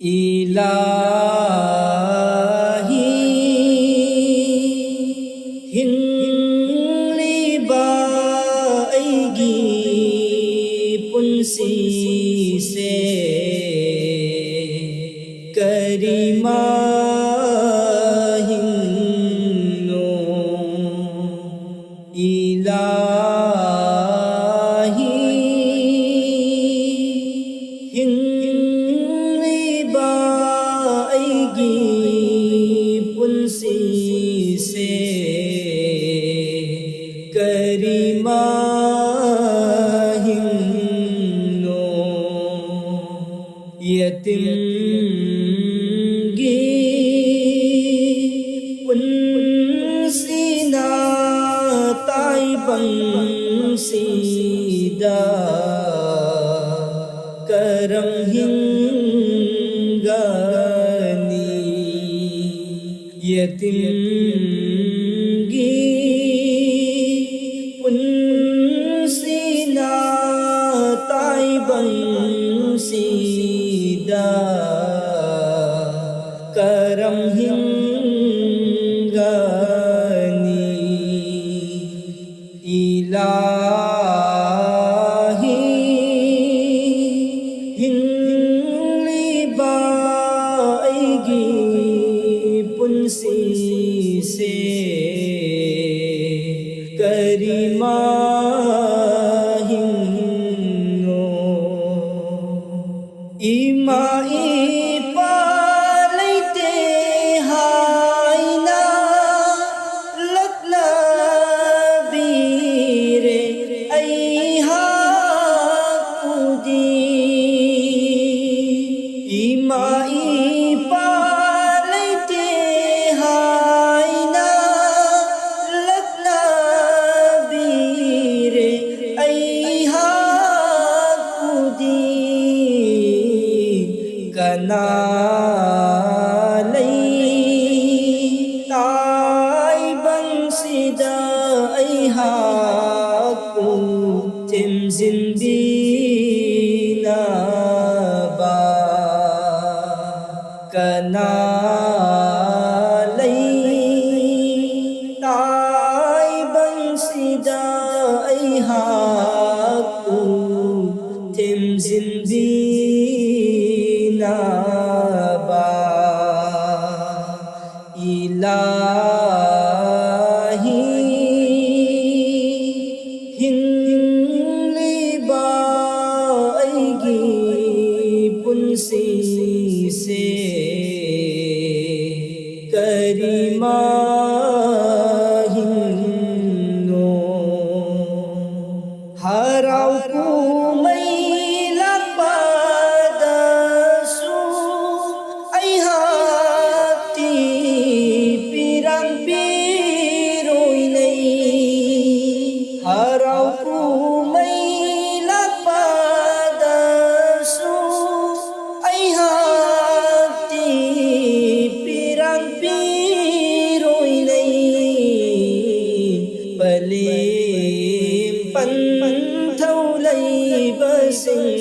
इलाही हिंगलिबा अैगी पुंसी से करीमा हिंगनो इलाही हिंगलिबा अैगी पुंसी से करीमा हिंगनो यतिमगी पुंसीना ताइबंसीदा करम हिंगनी यतिमगी पुंसीना ताइबंसीदा करम हिंगनी इलाही हिंगलिबा अैगी पुंसी से करीमा हिंगनो इमाई पालैते हाइना लक्नबीरे ऐहा कुदी इमाई पालैते हाइना लक्नबीरे ऐहा कुदी कनालै ताइबंसीदा ऐहा कु थिमजिंदीना बा कनालै ताइबंसीदा ऐहा कु थिमजिंदीना बा इलाही हिंगलिबा अैगी पुंसी से करीमा हिंगनो हरावकु मैला पादसु ऐहा ती pirang piroinay haraw ko may lapadaso ay hati pirang piroinay palimpan thawlay basing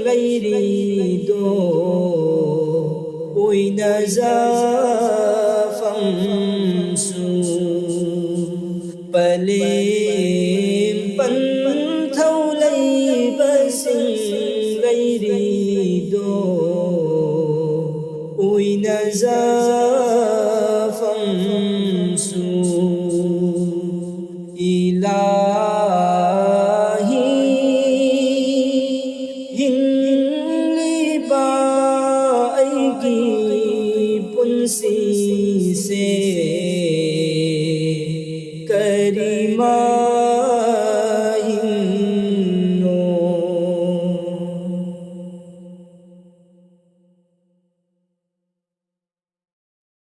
gayrido uy nazafangsu palimpan thawlay basing gayrido uy nazafangsu ilahi हिंगलिबा अैगी पुंसी से करीमा